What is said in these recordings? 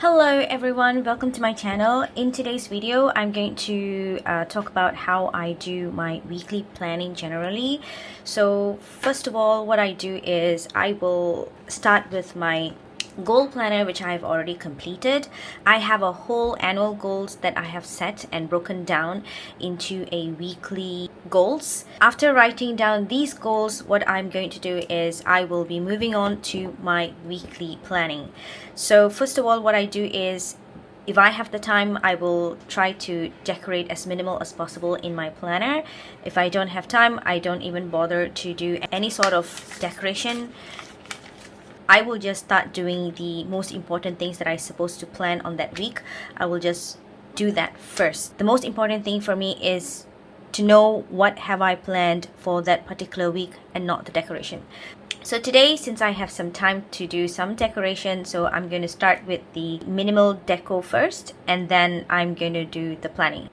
Hello everyone, welcome to my channel. In today's video, I'm going to talk about how I do my weekly planning generally. So first of all, what I do is I will start with my goal planner, which I've already completed. I have a whole annual goals that I have set and broken down into a weekly goals. After writing down these goals, what I'm going to do is I will be moving on to my weekly planning. So first of all, what I do is if I have the time, I will try to decorate as minimal as possible in my planner. If I don't have time, I don't even bother to do any sort of decoration. I will just start doing the most important things that I'm supposed to plan on that week. I will just do that first. The most important thing for me is to know what have I planned for that particular week and not the decoration. So today, since I have some time to do some decoration, so I'm going to start with the minimal deco first, and then I'm going to do the planning.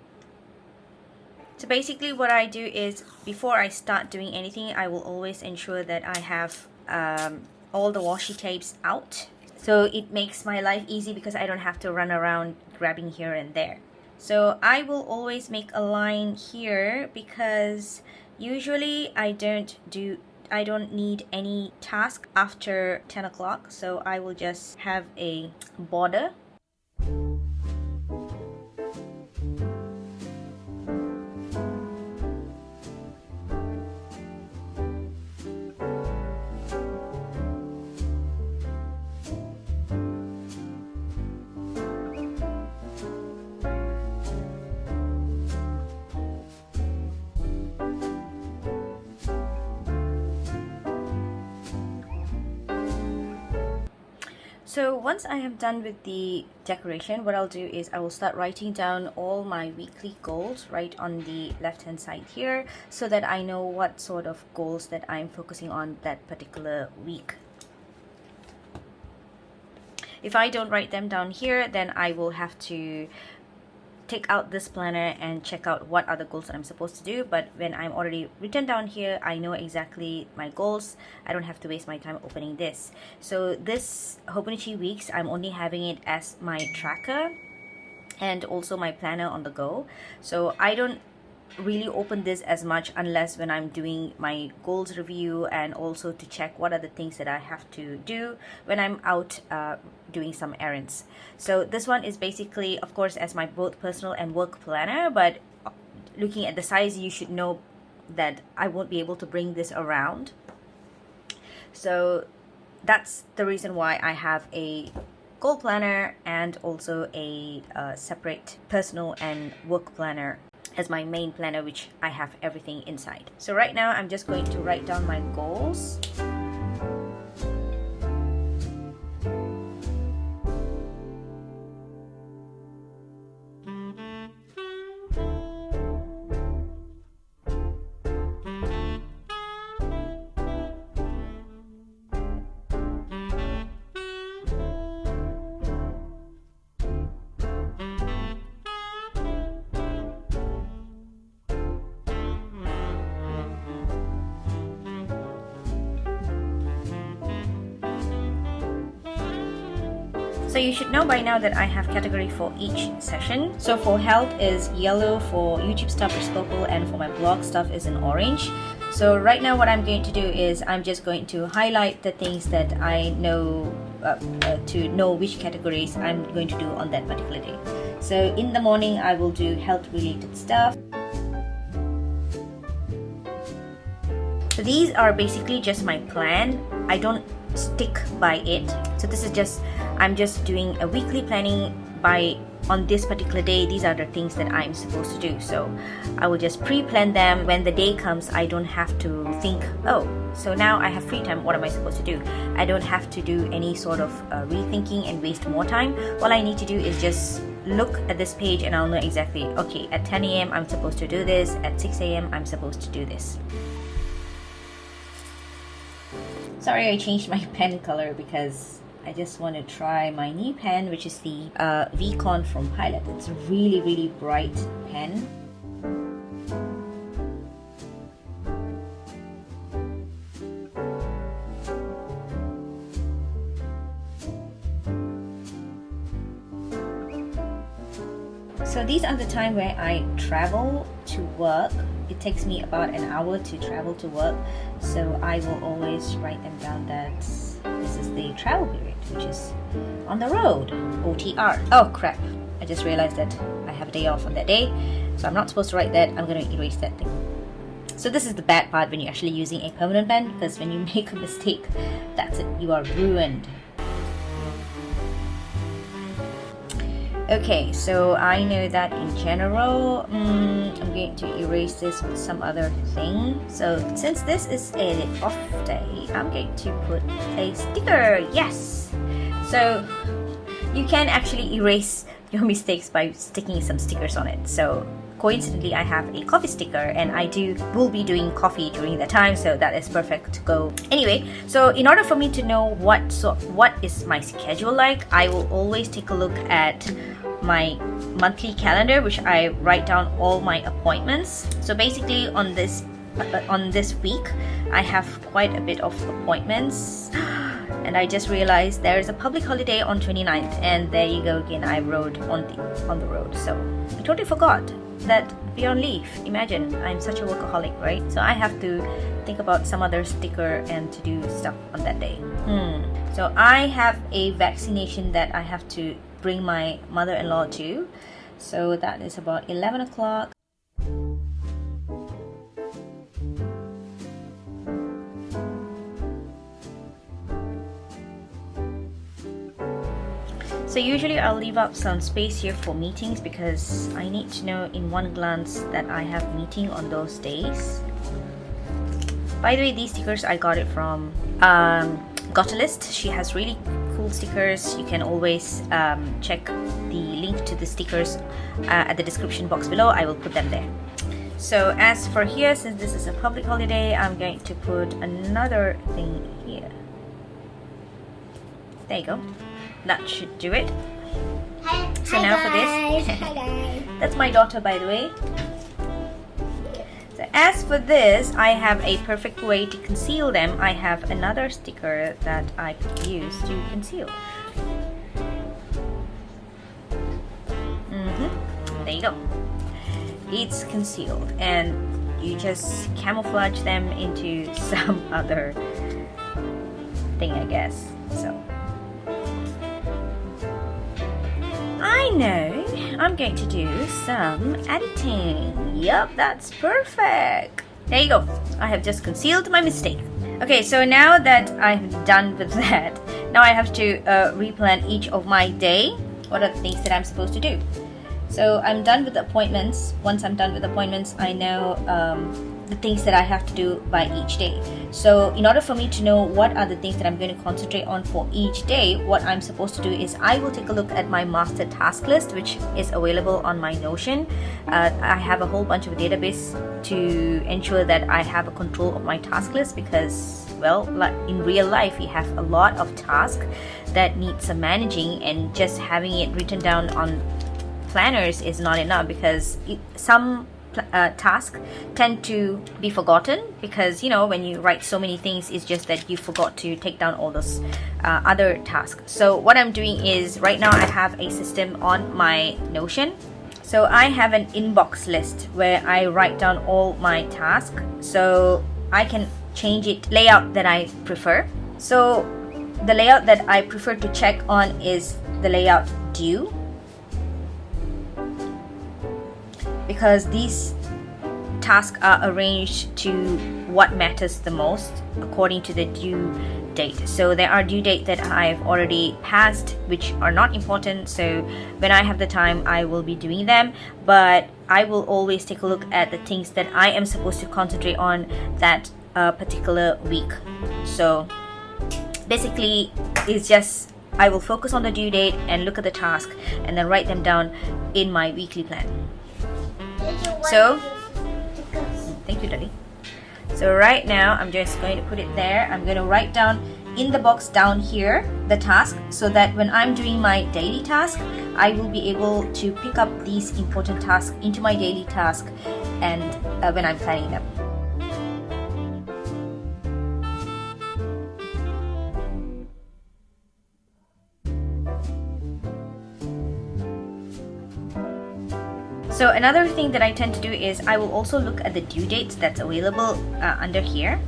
So basically what I do is before I start doing anything, I will always ensure that I have all the washi tapes out, so it makes my life easy because I don't have to run around grabbing here and there. So I will always make a line here because usually I don't need any task after 10 o'clock, so I will just have a border. So once I have done with the decoration, what I'll do is I will start writing down all my weekly goals right on the left hand side here, so that I know what sort of goals that I'm focusing on that particular week. If I don't write them down here, then I will have to take out this planner and check out what other goals that I'm supposed to do. But when I'm already written down here, I know exactly my goals. I don't have to waste my time opening this. So this Hobonichi weeks, I'm only having it as my tracker and also my planner on the go. So I don't really open this as much unless when I'm doing my goals review, and also to check what are the things that I have to do when I'm out doing some errands. So this one is basically, of course, as my both personal and work planner, but looking at the size, you should know that I won't be able to bring this around. So that's the reason why I have a goal planner and also a separate personal and work planner as my main planner, which I have everything inside. So right now I'm just going to write down my goals. So you should know by now that I have category for each session. So for health is yellow, for YouTube stuff is purple, and for my blog stuff is in orange. So right now what I'm going to do is I'm just going to highlight the things that I know to know which categories I'm going to do on that particular day. So in the morning I will do health related stuff. So these are basically just my plan. I don't stick by it. So this is just, I'm just doing a weekly planning by on this particular day. These are the things that I'm supposed to do. So I will just pre-plan them. When the day comes, I don't have to think, oh, so now I have free time, what am I supposed to do? I don't have to do any sort of rethinking and waste more time. All I need to do is just look at this page and I'll know exactly, okay, at 10 a.m. I'm supposed to do this, at 6 a.m. I'm supposed to do this. Sorry, I changed my pen color because I just want to try my new pen, which is the V-Con from Pilot. It's a really, really bright pen. So these are the time where I travel to work. It takes me about an hour to travel to work, so I will always write them down that this is the travel period, which is on the road, OTR. Oh crap, I just realized that I have a day off on that day, so I'm not supposed to write that. I'm going to erase that thing. So this is the bad part when you're actually using a permanent pen, because when you make a mistake, that's it, you are ruined. Okay, so I know that in general, I'm going to erase this with some other thing. So since this is a off day, I'm going to put a sticker. Yes! So you can actually erase your mistakes by sticking some stickers on it. So coincidentally, I have a coffee sticker, and I will be doing coffee during that time, so that is perfect to go. Anyway, so in order for me to know what is my schedule like, I will always take a look at my monthly calendar, which I write down all my appointments. So basically on this week, I have quite a bit of appointments. And I just realized there is a public holiday on 29th, and there you go again, I rode on the road. So I totally forgot that we're on leave. Imagine, I'm such a workaholic, right? So I have to think about some other sticker and to do stuff on that day. So I have a vaccination that I have to bring my mother-in-law to. So that is about 11 o'clock. So usually I'll leave up some space here for meetings, because I need to know in one glance that I have meeting on those days. By the way, these stickers I got it from Tasklist. She has really cool stickers. You can always check the link to the stickers at the description box below. I will put them there. So as for here, since this is a public holiday, I'm going to put another thing here. There you go. That should do it. So now for this, that's my daughter, by the way. So as for this, I have a perfect way to conceal them. I have another sticker that I could use to conceal. There you go. It's concealed, and you just camouflage them into some other thing, I guess. So I know I'm going to do some editing. Yup, that's perfect. There you go. I have just concealed my mistake. Okay, so now that I'm done with that, now I have to replan each of my day. What are the things that I'm supposed to do? So I'm done with the appointments. Once I'm done with appointments, I know the things that I have to do by each day. So in order for me to know what are the things that I'm going to concentrate on for each day, what I'm supposed to do is I will take a look at my master task list, which is available on my Notion. I have a whole bunch of database to ensure that I have a control of my task list, because, well, like in real life, we have a lot of tasks that need some managing, and just having it written down on planners is not enough, because some tasks tend to be forgotten, because when you write so many things, it's just that you forgot to take down all those other tasks. So what I'm doing is, right now I have a system on my Notion. So I have an inbox list where I write down all my tasks, so I can change it layout that I prefer. So the layout that I prefer to check on is the layout due, because these tasks are arranged to what matters the most according to the due date. So there are due dates that I've already passed, which are not important, so when I have the time I will be doing them, but I will always take a look at the things that I am supposed to concentrate on that particular week. So basically it's just I will focus on the due date and look at the task and then write them down in my weekly plan. So thank you, Daddy. So right now I'm just going to put it there. I'm going to write down in the box down here the task, so that when I'm doing my daily task, I will be able to pick up these important tasks into my daily task, and when I'm planning them. So another thing that I tend to do is I will also look at the due dates that's available under here.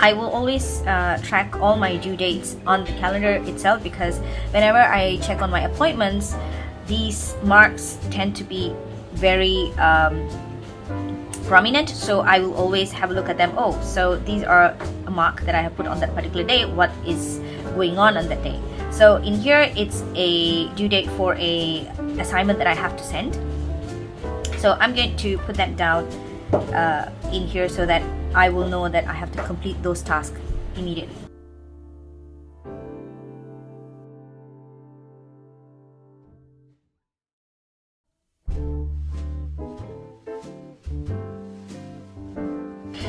I will always track all my due dates on the calendar itself, because whenever I check on my appointments, these marks tend to be very prominent, so I will always have a look at them. Oh, so these are a mark that I have put on that particular day. What is going on that day? So in here, it's a due date for a assignment that I have to send. So I'm going to put that down in here so that I will know that I have to complete those tasks immediately.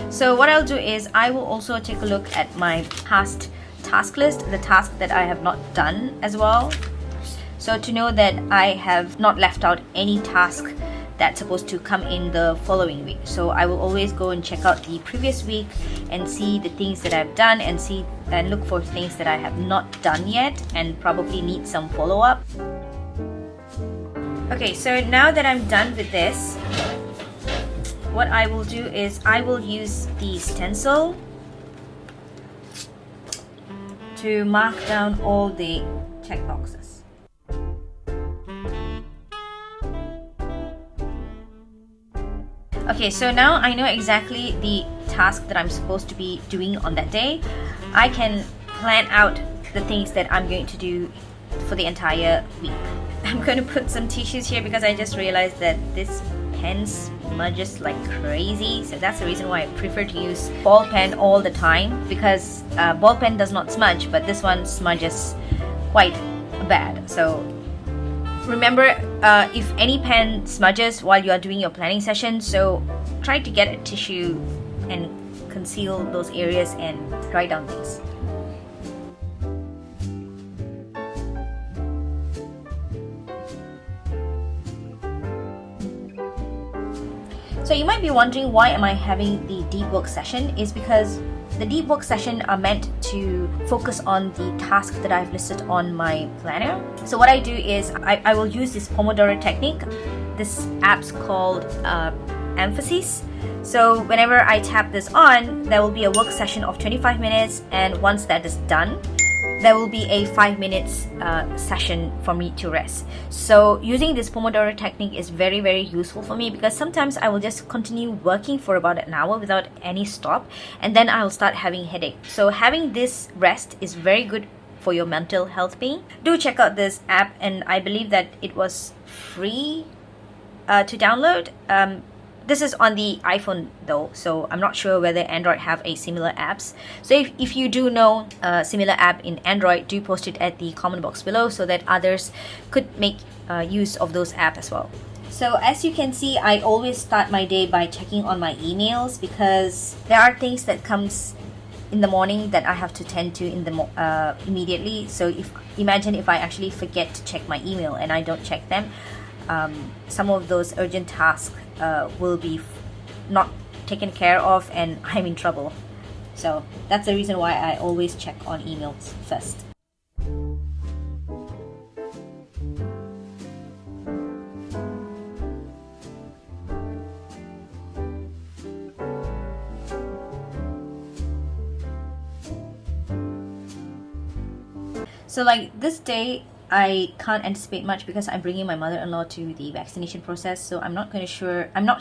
So what I'll do is I will also take a look at my past task list, the task that I have not done as well. So to know that I have not left out any task that's supposed to come in the following week. So I will always go and check out the previous week and see the things that I've done, and look for things that I have not done yet and probably need some follow-up. Okay, so now that I'm done with this, what I will do is I will use the stencil to mark down all the checkboxes. Okay, so now I know exactly the task that I'm supposed to be doing on that day. I can plan out the things that I'm going to do for the entire week. I'm going to put some tissues here because I just realized that this pen smudges like crazy. So that's the reason why I prefer to use ball pen all the time, because ball pen does not smudge, but this one smudges quite bad. So remember, if any pen smudges while you are doing your planning session, so try to get a tissue and conceal those areas and write down things. So you might be wondering, why am I having the deep work session? Is because the deep work session are meant to focus on the task that I've listed on my planner. So what I do is I will use this Pomodoro technique. This app's called Emphasis. So whenever I tap this on, there will be a work session of 25 minutes, and once that is done, there will be a 5 minutes session for me to rest. So using this Pomodoro technique is very, very useful for me, because sometimes I will just continue working for about an hour without any stop, and then I'll start having headache. So having this rest is very good for your mental health being. Do check out this app, and I believe that it was free to download. This is on the iPhone though, so I'm not sure whether Android have a similar apps. So if you do know a similar app in Android, do post it at the comment box below so that others could make use of those apps as well. So as you can see, I always start my day by checking on my emails, because there are things that comes in the morning that I have to tend to in the immediately. So imagine if I actually forget to check my email and I don't check them, some of those urgent tasks will be not taken care of, and I'm in trouble. So that's the reason why I always check on emails first. So like this day, I can't anticipate much because I'm bringing my mother-in-law to the vaccination process. So I'm not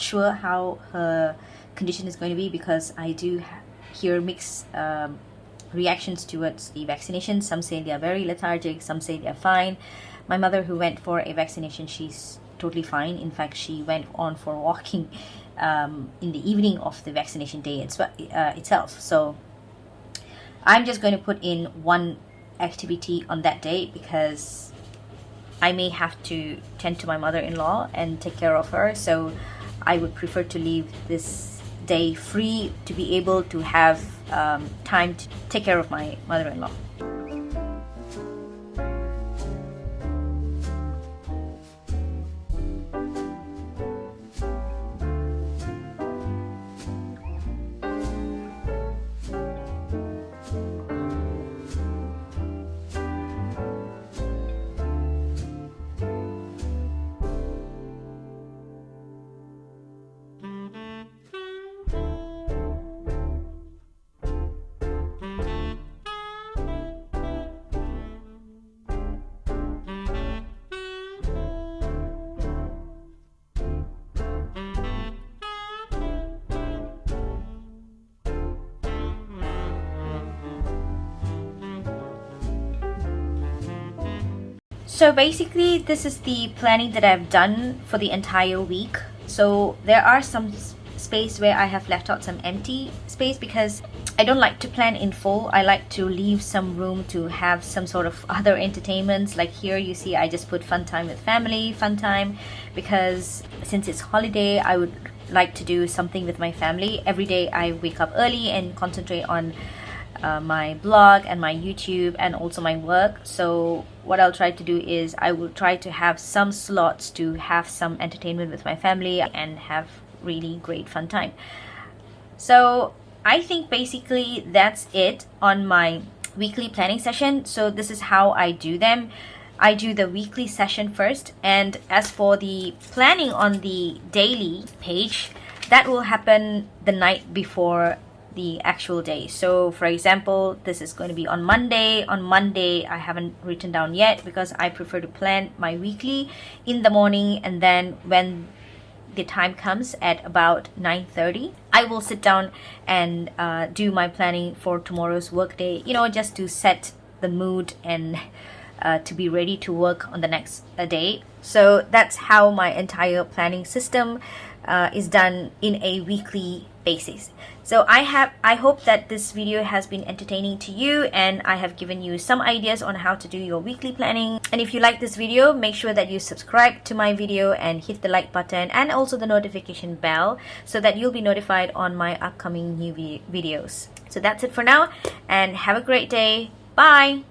sure how her condition is going to be, because I do hear mixed reactions towards the vaccination. Some say they are very lethargic, some say they are fine. My mother, who went for a vaccination, she's totally fine. In fact, she went on for walking in the evening of the vaccination day itself. So I'm just going to put in one activity on that day, because I may have to tend to my mother-in-law and take care of her. So I would prefer to leave this day free to be able to have time to take care of my mother-in-law. So basically, this is the planning that I've done for the entire week. So there are some space where I have left out some empty space because I don't like to plan in full. I like to leave some room to have some sort of other entertainments. Like here you see I just put fun time with family, fun time, because since it's holiday, I would like to do something with my family. Every day I wake up early and concentrate on my blog and my YouTube and also my work. So what I'll try to do is I will try to have some slots to have some entertainment with my family and have really great fun time. So I think basically that's it on my weekly planning session. So this is how I do them. I do the weekly session first, and as for the planning on the daily page, that will happen the night before the actual day. So for example, this is going to be on Monday. On Monday, I haven't written down yet because I prefer to plan my weekly in the morning, and then when the time comes at about 9:30, I will sit down and do my planning for tomorrow's work day, you know, just to set the mood and to be ready to work on the next day. So that's how my entire planning system is done in a weekly basis. So I hope that this video has been entertaining to you, and I have given you some ideas on how to do your weekly planning. And if you like this video, make sure that you subscribe to my video and hit the like button and also the notification bell so that you'll be notified on my upcoming new videos. So that's it for now, and have a great day. Bye.